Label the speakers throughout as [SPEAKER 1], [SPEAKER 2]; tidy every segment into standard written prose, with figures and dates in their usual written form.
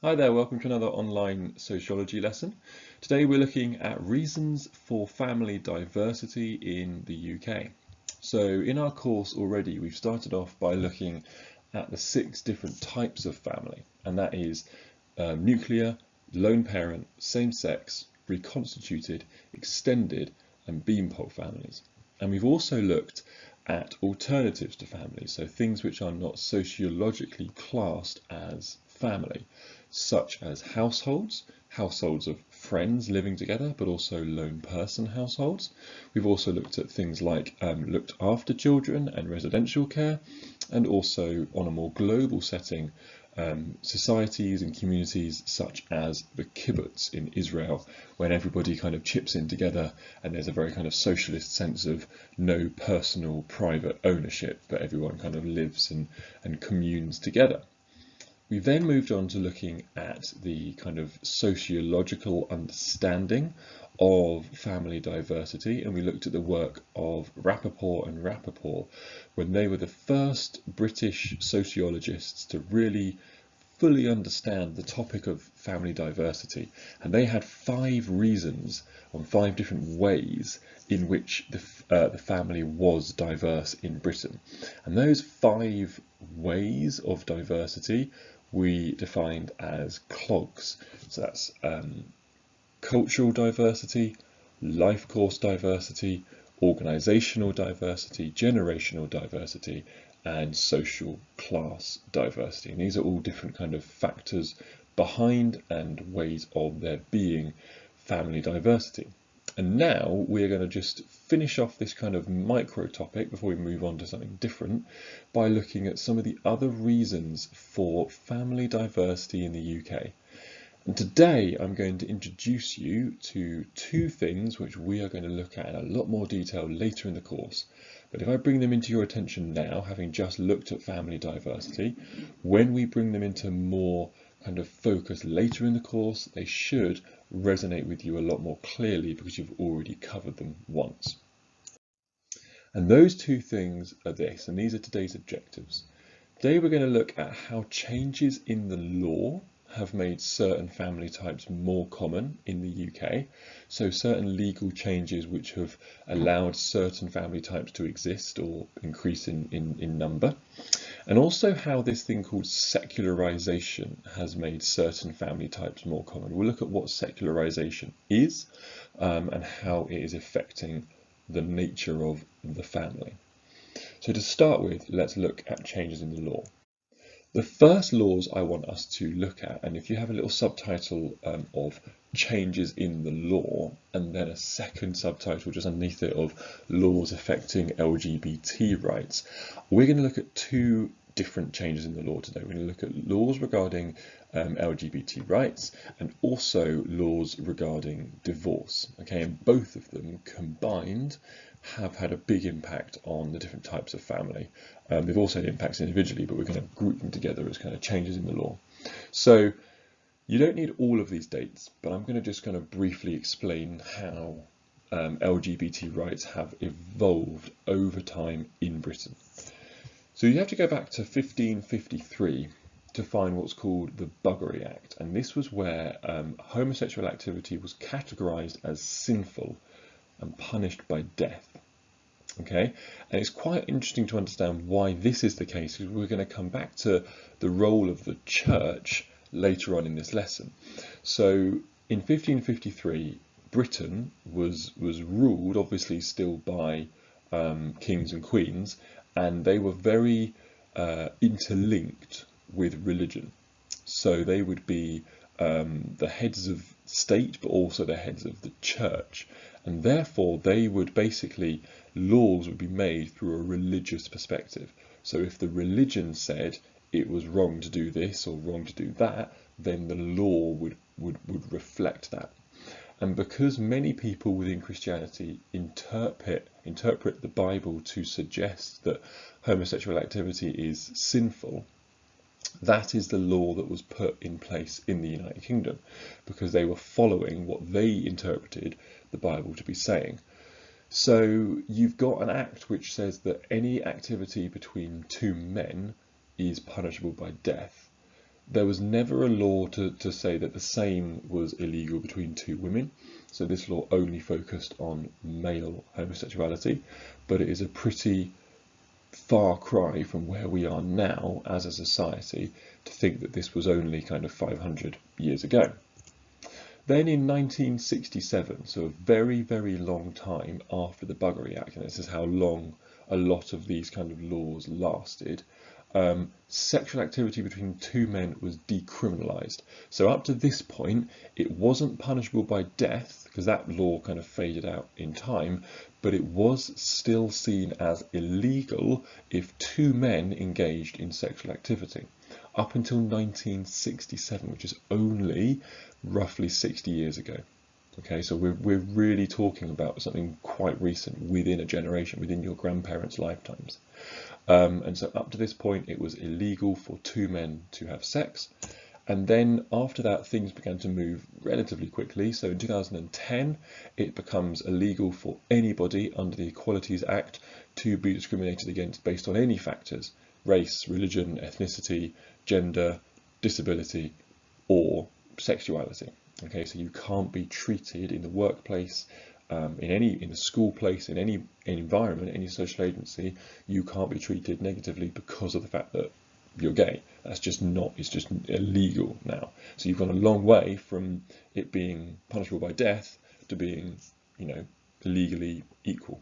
[SPEAKER 1] Hi there, welcome to another online sociology lesson. Today we're looking at reasons for family diversity in the UK. So in our course already we've started off by looking at the 6 different types of family, and that is nuclear, lone parent, same-sex, reconstituted, extended and beanpole families. And we've also looked at alternatives to family, so things which are not sociologically classed as family, such as households of friends living together, but also lone person households. We've also looked at things like looked after children and residential care, and also on a more global setting, societies and communities such as the kibbutz in Israel, when everybody kind of chips in together and there's a very kind of socialist sense of no personal private ownership, but everyone kind of lives and communes together. We then moved on to looking at the kind of sociological understanding of family diversity, and we looked at the work of Rappaport and Rappaport when they were the first British sociologists to really fully understand the topic of family diversity. And they had 5 reasons on 5 different ways in which the family was diverse in Britain. And those 5 ways of diversity we defined as clogs. So that's cultural diversity, life course diversity, organisational diversity, generational diversity, and social class diversity. And these are all different kind of factors behind and ways of there being family diversity. And now we're going to just finish off this kind of micro topic before we move on to something different by looking at some of the other reasons for family diversity in the UK. And today I'm going to introduce you to 2 things which we are going to look at in a lot more detail later in the course. But if I bring them into your attention now, having just looked at family diversity, when we bring them into more kind of focus later in the course, they should resonate with you a lot more clearly because you've already covered them once. And those 2 things are this, and these are today's objectives. Today we're going to look at how changes in the law have made certain family types more common in the UK. So certain legal changes which have allowed certain family types to exist or increase in number. And also how this thing called secularisation has made certain family types more common. We'll look at what secularisation is and how it is affecting the nature of the family. So to start with, let's look at changes in the law. The first laws I want us to look at, and if you have a little subtitle of changes in the law, and then a second subtitle just underneath it of laws affecting LGBT rights, we're going to look at 2 different changes in the law today. We're going to look at laws regarding LGBT rights and also laws regarding divorce. Okay, and both of them combined have had a big impact on the different types of family. They've also had impacts individually, but we're going to group them together as kind of changes in the law. So you don't need all of these dates, but I'm going to just kind of briefly explain how LGBT rights have evolved over time in Britain. So you have to go back to 1553 to find what's called the Bowdery Act, and this was where homosexual activity was categorised as sinful and punished by death. Okay, and it's quite interesting to understand why this is the case, because we're going to come back to the role of the church later on in this lesson. So in 1553, Britain was ruled, obviously still by kings and queens, and they were very interlinked with religion. So they would be the heads of state, but also the heads of the church. And therefore they would basically, laws would be made through a religious perspective. So if the religion said it was wrong to do this or wrong to do that, then the law would reflect that. And because many people within Christianity interpret the Bible to suggest that homosexual activity is sinful, that is the law that was put in place in the United Kingdom, because they were following what they interpreted the Bible to be saying. So you've got an act which says that any activity between 2 men is punishable by death. There was never a law to say that the same was illegal between two women. So this law only focused on male homosexuality, but it is a pretty far cry from where we are now as a society to think that this was only kind of 500 years ago. Then in 1967, so a very, very long time after the Bowdery Act, and this is how long a lot of these kind of laws lasted, sexual activity between two men was decriminalised. So up to this point, it wasn't punishable by death, because that law kind of faded out in time, but it was still seen as illegal if two men engaged in sexual activity. Up until 1967, which is only roughly 60 years ago. Okay, so we're really talking about something quite recent, within a generation, within your grandparents' lifetimes. And so up to this point, it was illegal for two men to have sex. And then after that, things began to move relatively quickly. So in 2010, it becomes illegal for anybody under the Equalities Act to be discriminated against based on any factors: race, religion, ethnicity, gender, disability, or sexuality. Okay, so you can't be treated in the workplace, in the school place, in any environment, any social agency. You can't be treated negatively because of the fact that you're gay. That's just not, it's just illegal now. So you've gone a long way from it being punishable by death to being, legally equal.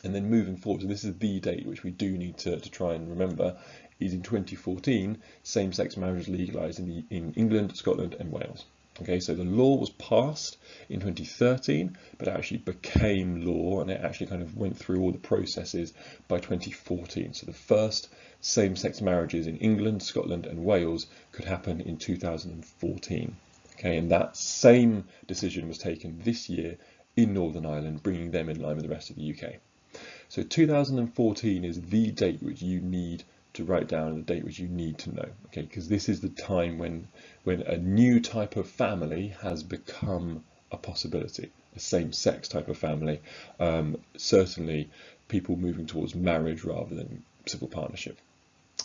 [SPEAKER 1] And then moving forward, so this is the date which we do need to try and remember, is in 2014, same-sex marriage legalised in England, Scotland and Wales. Okay, so the law was passed in 2013, but actually became law, and it actually kind of went through all the processes by 2014. So the first same-sex marriages in England, Scotland and Wales could happen in 2014. Okay, and that same decision was taken this year in Northern Ireland, bringing them in line with the rest of the UK. So 2014 is the date which you need to write down, and the date which you need to know, okay, because this is the time when a new type of family has become a possibility, a same-sex type of family, certainly people moving towards marriage rather than civil partnership.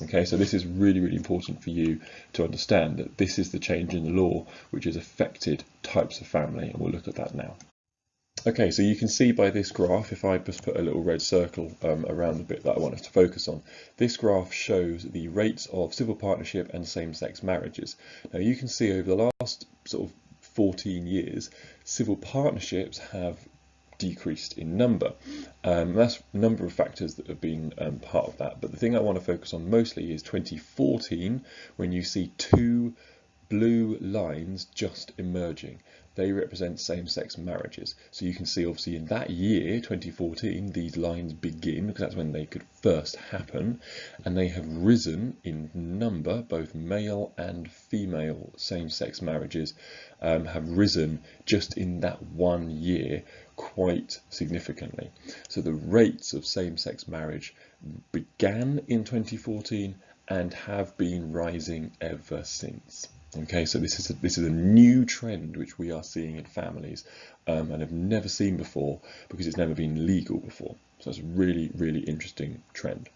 [SPEAKER 1] Okay, so this is really, really important for you to understand that this is the change in the law which has affected types of family, and we'll look at that now. Okay, so you can see by this graph, if I just put a little red circle around the bit that I want us to focus on, this graph shows the rates of civil partnership and same-sex marriages. Now you can see over the last sort of 14 years, civil partnerships have decreased in number. That's a number of factors that have been part of that, but the thing I want to focus on mostly is 2014, when you see two blue lines just emerging. They represent same-sex marriages. So you can see obviously in that year, 2014, these lines begin, because that's when they could first happen, and they have risen in number. Both male and female same-sex marriages have risen just in that 1 year quite significantly. So the rates of same-sex marriage began in 2014 and have been rising ever since. Okay, so this is a new trend which we are seeing in families and have never seen before, because it's never been legal before. So it's a really, really interesting trend.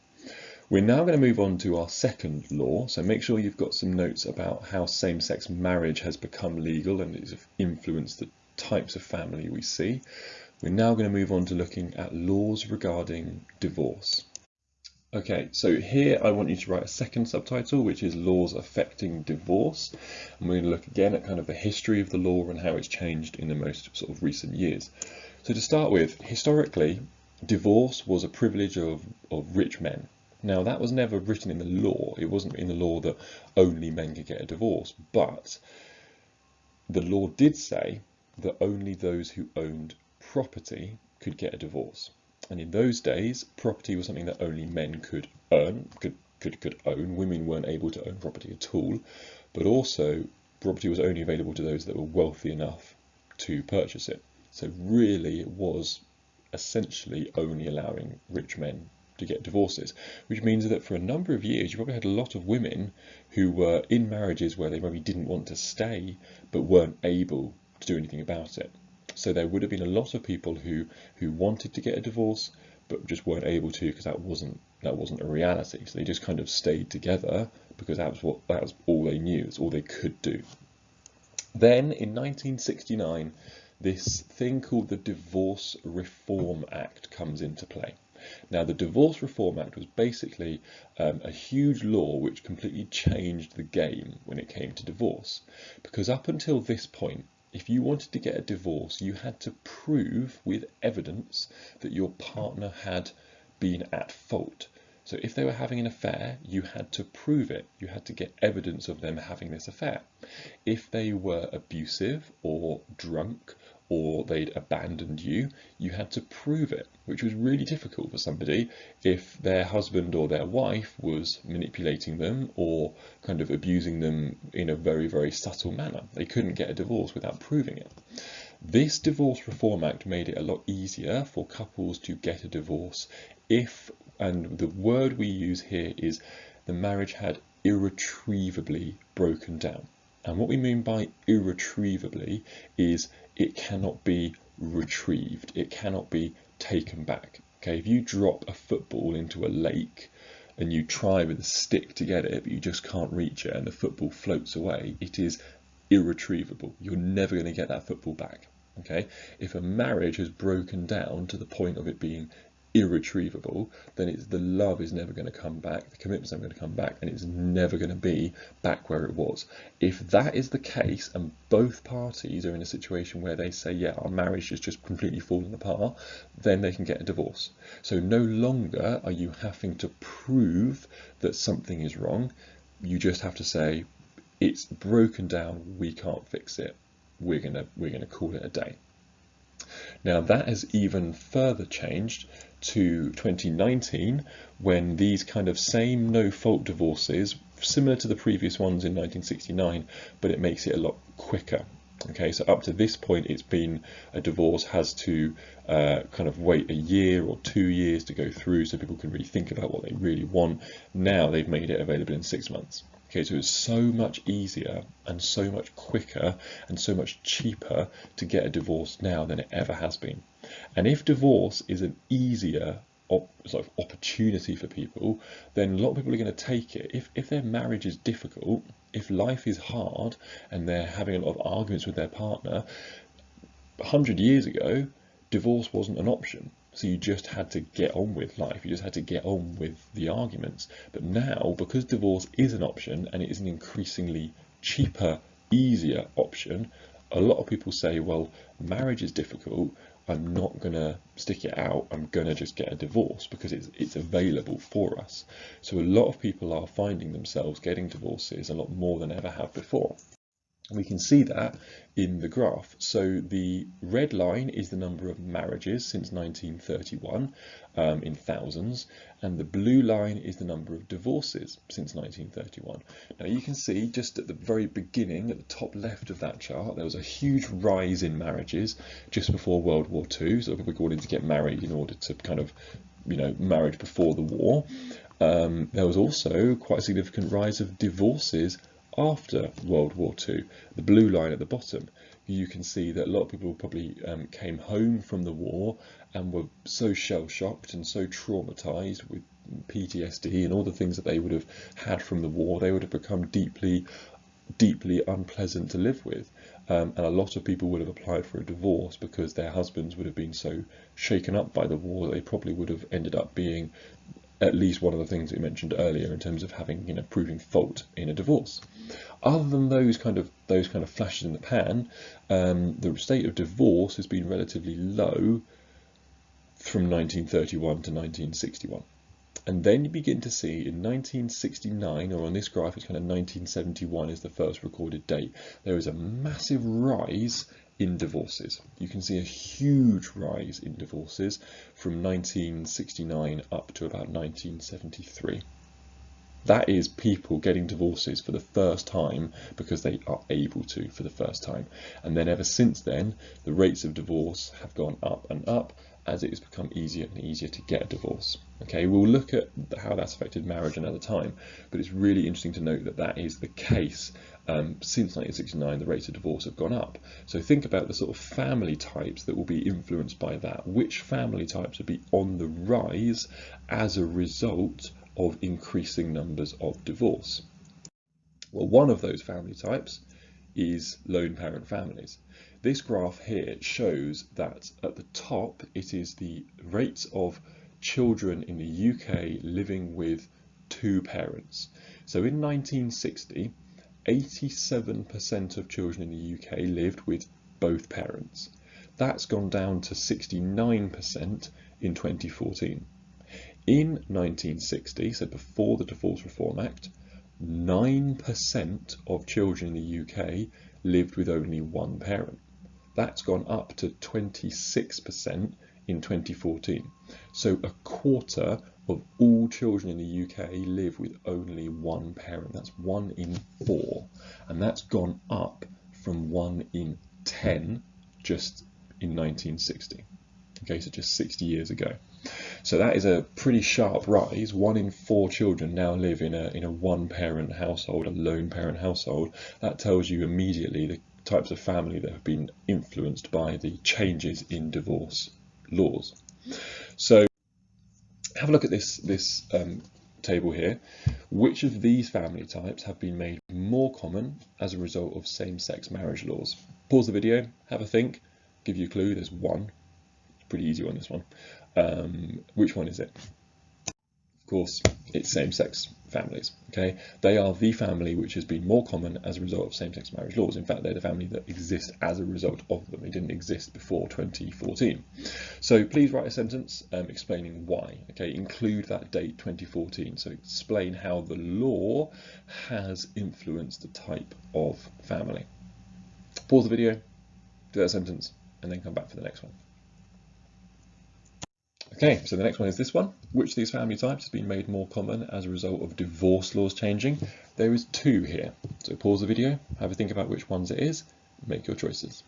[SPEAKER 1] We're now going to move on to our second law, so make sure you've got some notes about how same-sex marriage has become legal and it's influenced the types of family we see. We're now going to move on to looking at laws regarding divorce. Okay, so here I want you to write a second subtitle, which is Laws Affecting Divorce. And we're going to look again at kind of the history of the law and how it's changed in the most sort of recent years. So to start with, historically, divorce was a privilege of rich men. Now, that was never written in the law. It wasn't in the law that only men could get a divorce, but the law did say that only those who owned property could get a divorce. And in those days, property was something that only men could own. Women weren't able to own property at all, but also property was only available to those that were wealthy enough to purchase it. So really, it was essentially only allowing rich men to get divorces, which means that for a number of years, you probably had a lot of women who were in marriages where they maybe didn't want to stay, but weren't able to do anything about it. So there would have been a lot of people who wanted to get a divorce, but just weren't able to, because that wasn't a reality. So they just kind of stayed together because that was all they knew, it's all they could do. Then in 1969, this thing called the Divorce Reform Act comes into play. Now, the Divorce Reform Act was basically a huge law which completely changed the game when it came to divorce, because up until this point, if you wanted to get a divorce, you had to prove with evidence that your partner had been at fault. So if they were having an affair, you had to prove it. You had to get evidence of them having this affair. If they were abusive or drunk or they'd abandoned you, you had to prove it, which was really difficult for somebody if their husband or their wife was manipulating them or kind of abusing them in a very, very subtle manner. They couldn't get a divorce without proving it. This Divorce Reform Act made it a lot easier for couples to get a divorce if, and the word we use here is, the marriage had irretrievably broken down. And what we mean by irretrievably is it cannot be retrieved. It cannot be taken back. Okay, if you drop a football into a lake and you try with a stick to get it, but you just can't reach it and the football floats away, it is irretrievable. You're never going to get that football back. Okay, if a marriage has broken down to the point of it being irretrievable, then the love is never going to come back, the commitment's never going to come back, and it's never going to be back where it was. If that is the case and both parties are in a situation where they say, yeah, our marriage is just completely falling apart, then they can get a divorce. So no longer are you having to prove that something is wrong. You just have to say, it's broken down, we can't fix it, we're gonna call it a day. Now that has even further changed to 2019, when these kind of same no-fault divorces, similar to the previous ones in 1969, but it makes it a lot quicker. Okay, so up to this point, it's been a divorce has to kind of wait a year or 2 years to go through so people can really think about what they really want. Now they've made it available in 6 months. Okay, so it's so much easier and so much quicker and so much cheaper to get a divorce now than it ever has been. And if divorce is an easier sort of opportunity for people, then a lot of people are going to take it. If their marriage is difficult, if life is hard and they're having a lot of arguments with their partner, 100 years ago, divorce wasn't an option. So you just had to get on with life. You just had to get on with the arguments. But now, because divorce is an option and it is an increasingly cheaper, easier option, a lot of people say, well, marriage is difficult. I'm not going to stick it out. I'm going to just get a divorce because it's available for us. So a lot of people are finding themselves getting divorces a lot more than ever have before. We can see that in the graph. So the red line is the number of marriages since 1931 in thousands, and the blue line is the number of divorces since 1931. Now you can see just at the very beginning, at the top left of that chart, there was a huge rise in marriages just before World War II. So people wanted to get married in order to kind of, marriage before the war. There was also quite a significant rise of divorces after World War II. The blue line at the bottom, you can see that a lot of people probably came home from the war and were so shell-shocked and so traumatized with PTSD and all the things that they would have had from the war, they would have become deeply, deeply unpleasant to live with. And a lot of people would have applied for a divorce because their husbands would have been so shaken up by the war that they probably would have ended up being at least one of the things we mentioned earlier in terms of having, proving fault in a divorce. Other than those kind of flashes in the pan, the state of divorce has been relatively low from 1931 to 1961. And then you begin to see in 1969, or on this graph it's kind of 1971 is the first recorded date, there is a massive rise in divorces. You can see a huge rise in divorces from 1969 up to about 1973. That is people getting divorces for the first time because they are able to for the first time. And then ever since then, the rates of divorce have gone up and up as it has become easier and easier to get a divorce. Okay, we'll look at how that's affected marriage another time, but it's really interesting to note that that is the case. Since 1969, the rates of divorce have gone up. So think about the sort of family types that will be influenced by that. Which family types will be on the rise as a result of increasing numbers of divorce? Well, one of those family types is lone parent families. This graph here shows that at the top it is the rates of children in the UK living with two parents. So in 1960, 87% of children in the UK lived with both parents. That's gone down to 69% in 2014. In 1960, so before the Divorce Reform Act, 9% of children in the UK lived with only one parent. That's gone up to 26% in 2014. So a quarter of all children in the UK live with only one parent. That's 1 in 4. And that's gone up from 1 in 10 just in 1960. Okay, so just 60 years ago. So that is a pretty sharp rise. 1 in 4 children now live in a one-parent household, a lone parent household. That tells you immediately the types of family that have been influenced by the changes in divorce laws. So have a look at this table here. Which of these family types have been made more common as a result of same-sex marriage laws? Pause the video, have a think, give you a clue. There's one. Pretty easy on this one. Which one is it? Of course, it's same-sex families. Okay, they are the family which has been more common as a result of same-sex marriage laws. In fact, they're the family that exist as a result of them. They didn't exist before 2014. So please write a sentence explaining why. Okay, include that date 2014. So explain how the law has influenced the type of family. Pause the video, do that sentence, and then come back for the next one. Okay, so the next one is this one. Which of these family types has been made more common as a result of divorce laws changing? There is 2 here. So pause the video, have a think about which ones it is, make your choices.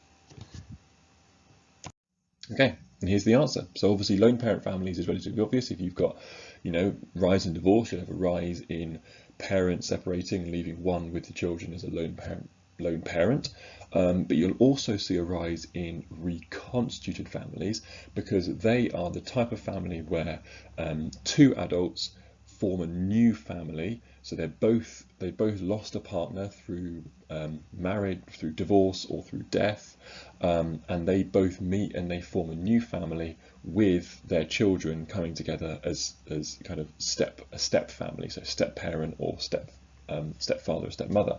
[SPEAKER 1] Okay, and here's the answer. So obviously lone parent families is relatively obvious. If you've got, rise in divorce, you'll have a rise in parents separating and leaving one with the children as a lone parent. But you'll also see a rise in reconstituted families because they are the type of family where 2 adults form a new family. So they both lost a partner through marriage, through divorce, or through death, and they both meet and they form a new family with their children coming together as kind of a step family, so step parent or stepfather or stepmother.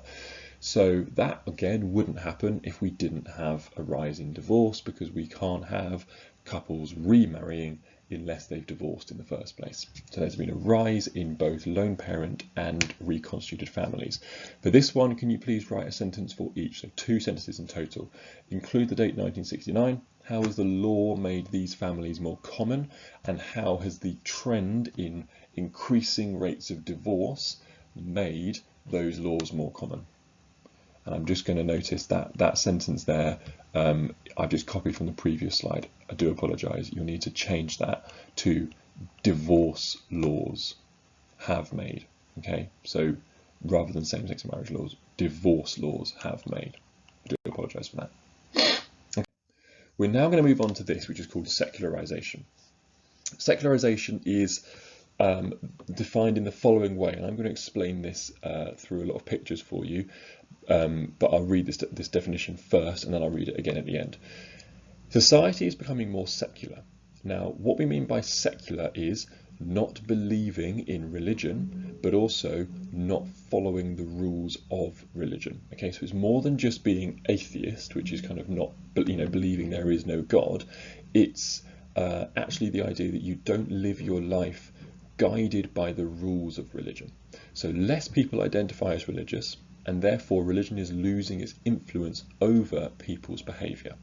[SPEAKER 1] So that again wouldn't happen if we didn't have a rise in divorce, because we can't have couples remarrying unless they've divorced in the first place. So there's been a rise in both lone parent and reconstituted families. For this one, can you please write a sentence for each? So 2 sentences in total. Include the date 1969. How has the law made these families more common? And how has the trend in increasing rates of divorce made those laws more common? And I'm just going to notice that sentence there, I've just copied from the previous slide. I do apologise. You'll need to change that to divorce laws have made. Okay, so rather than same-sex marriage laws, divorce laws have made. I do apologise for that. Okay. We're now going to move on to this, which is called secularisation. Secularisation is defined in the following way, and I'm going to explain this through a lot of pictures for you. But I'll read this definition first and then I'll read it again at the end. Society is becoming more secular. Now, what we mean by secular is not believing in religion, but also not following the rules of religion. Okay, so it's more than just being atheist, which is kind of not, believing there is no God. It's actually the idea that you don't live your life guided by the rules of religion. So less people identify as religious, and therefore religion is losing its influence over people's behaviour.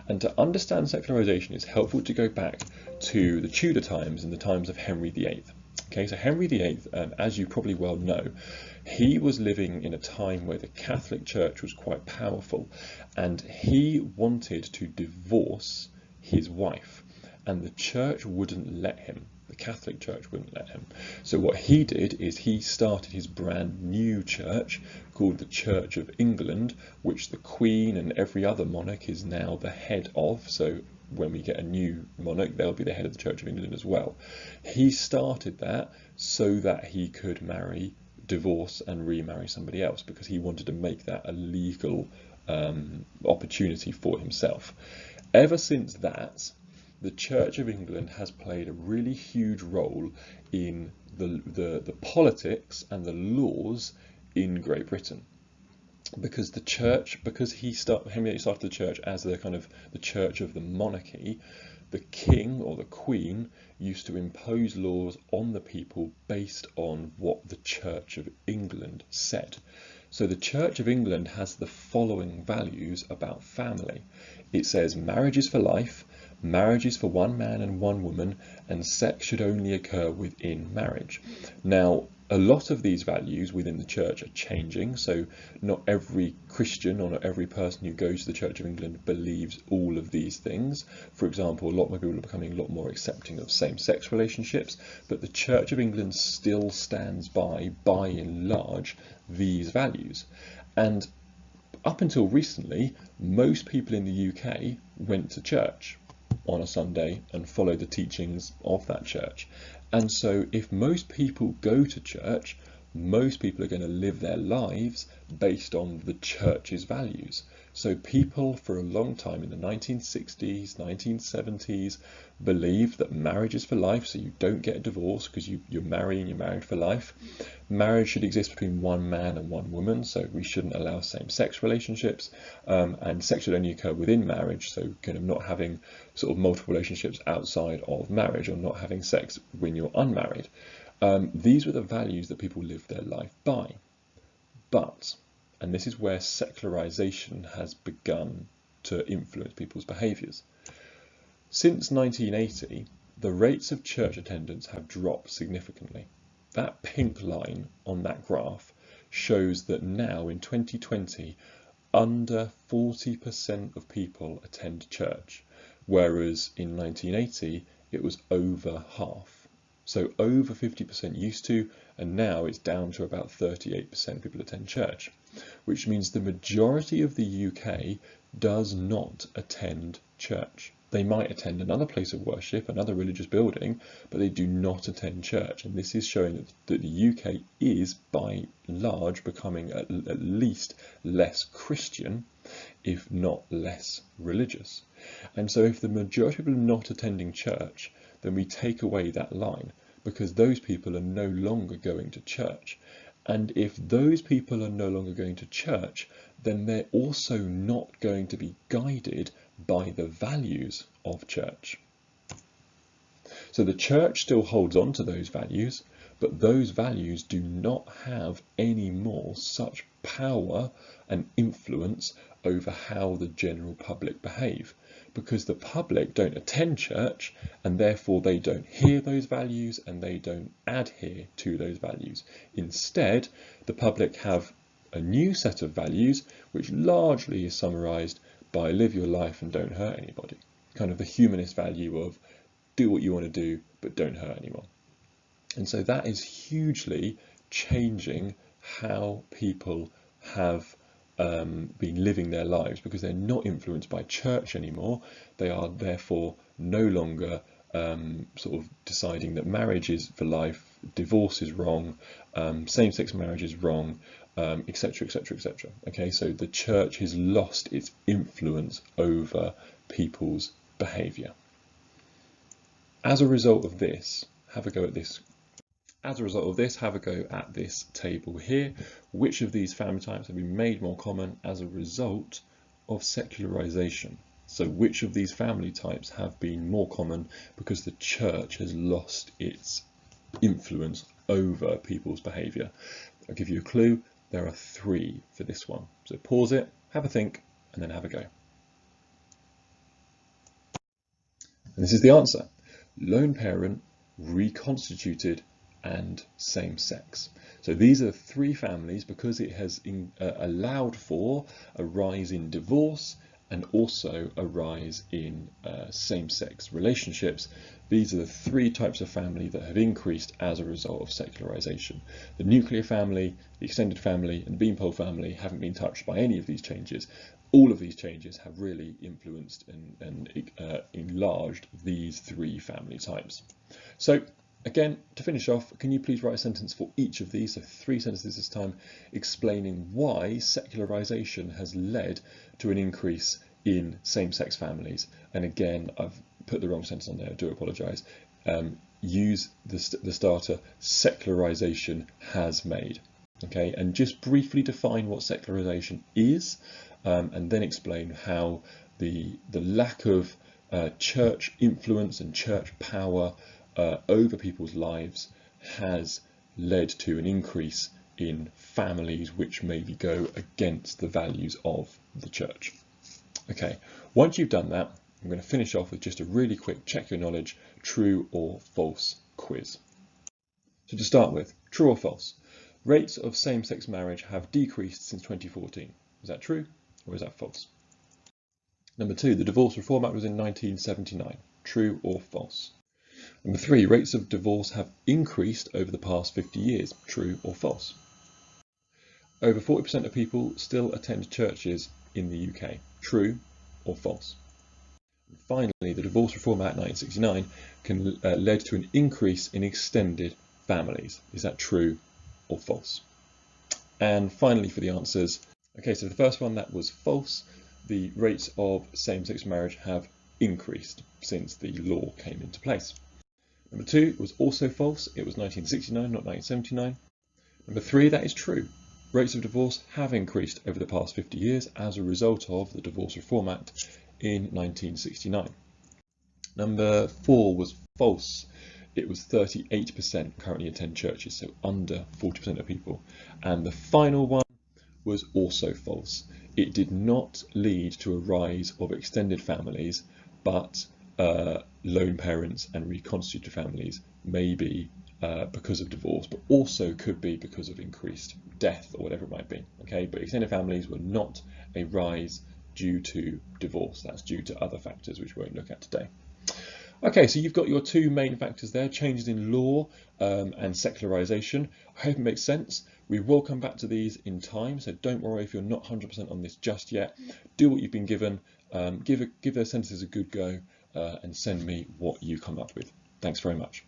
[SPEAKER 1] And to understand secularisation, it's helpful to go back to the Tudor times and the times of Henry VIII. Okay, so Henry VIII, as you probably well know, he was living in a time where the Catholic Church was quite powerful, and he wanted to divorce his wife, and the church wouldn't let him. The Catholic Church wouldn't let him. So what he did is he started his brand new church called the Church of England, which the Queen and every other monarch is now the head of. So when we get a new monarch, they'll be the head of the Church of England as well. He started that so that he could marry divorce and remarry somebody else, because he wanted to make that a legal opportunity for himself. Ever since that, the Church of England has played a really huge role in the politics and the laws in Great Britain. Because the church, Henry started the church as the kind of the church of the monarchy, the king or the queen used to impose laws on the people based on what the Church of England said. So the Church of England has the following values about family. It says marriage is for life, marriage is for one man and one woman, and sex should only occur within marriage. Now, a lot of these values within the church are changing, so not every Christian or not every person who goes to the Church of England believes all of these things. For example, a lot more people are becoming a lot more accepting of same-sex relationships, but the Church of England still stands by and large, these values. And up until recently, most people in the UK went to church on a Sunday and followed the teachings of that church. And so if most people go to church, most people are going to live their lives based on the church's values. So people for a long time in the 1960s, 1970s believed that marriage is for life, so you don't get a divorce because you're married for life. Marriage should exist between one man and one woman, so we shouldn't allow same-sex relationships, and sex should only occur within marriage, so kind of not having sort of multiple relationships outside of marriage, or not having sex when you're unmarried. These were the values that people lived their life by. But, and this is where secularisation has begun to influence people's behaviours. Since 1980, the rates of church attendance have dropped significantly. That pink line on that graph shows that now in 2020, under 40% of people attend church, whereas in 1980, it was over half. So over 50% used to, and now it's down to about 38% people attend church, which means the majority of the UK does not attend church. They might attend another place of worship, another religious building, but they do not attend church. And this is showing that the UK is, by and large, becoming at least less Christian, if not less religious. And so if the majority of people are not attending church, then we take away that line, because those people are no longer going to church. And if those people are no longer going to church, then they're also not going to be guided by the values of church. So the church still holds on to those values, but those values do not have any more such power and influence over how the general public behave, because the public don't attend church, and therefore they don't hear those values and they don't adhere to those values. Instead, the public have a new set of values, which largely is summarized by live your life and don't hurt anybody. Kind of the humanist value of do what you want to do, but don't hurt anyone. And so that is hugely changing how people have been living their lives, because they're not influenced by church anymore. They are therefore no longer sort of deciding that marriage is for life, divorce is wrong, same-sex marriage is wrong, etc., etc., etc. Okay, so the church has lost its influence over people's behaviour. As a result of this, have a go at this. As a result of this, have a go at this table here. Which of these family types have been made more common as a result of secularisation? So which of these family types have been more common because the church has lost its influence over people's behaviour? I'll give you a clue. There are 3 for this one. So pause it, have a think, and then have a go. And this is the answer. Lone parent, reconstituted, and same-sex. So these are 3 families because it has allowed for a rise in divorce and also a rise in same-sex relationships. These are the 3 types of family that have increased as a result of secularisation. The nuclear family, the extended family, and the beanpole family haven't been touched by any of these changes. All of these changes have really influenced and enlarged these 3 family types. So Again, to finish off, can you please write a sentence for each of these, so 3 sentences this time, explaining why secularisation has led to an increase in same-sex families? And again, I've put the wrong sentence on there, I do apologise. Use the starter, secularisation has made. Okay, and just briefly define what secularisation is, and then explain how the lack of church influence and church power over people's lives has led to an increase in families which maybe go against the values of the church. Okay, once you've done that, I'm going to finish off with just a really quick check your knowledge, true or false quiz. So to start with, true or false? Rates of same-sex marriage have decreased since 2014. Is that true or is that false? Number 2, the Divorce Reform Act was in 1979. True or false? Number 3, rates of divorce have increased over the past 50 years. True or false? Over 40% of people still attend churches in the UK. True or false? And finally, the Divorce Reform Act 1969 led to an increase in extended families. Is that true or false? And finally, for the answers, okay, so the first one, that was false. The rates of same-sex marriage have increased since the law came into place. Number 2 was also false. It was 1969, not 1979. Number 3, that is true. Rates of divorce have increased over the past 50 years as a result of the Divorce Reform Act in 1969. Number 4 was false. It was 38% currently attend churches, so under 40% of people. And the final one was also false. It did not lead to a rise of extended families, but lone parents and reconstituted families, maybe because of divorce, but also could be because of increased death or whatever it might be. Okay, but extended families were not a rise due to divorce. That's due to other factors which we won't look at today. Okay, so you've got your 2 main factors there, changes in law and secularisation. I hope it makes sense. We will come back to these in time, so don't worry if you're not 100% on this just yet. Do what you've been given, give those sentences a good go, and send me what you come up with. Thanks very much.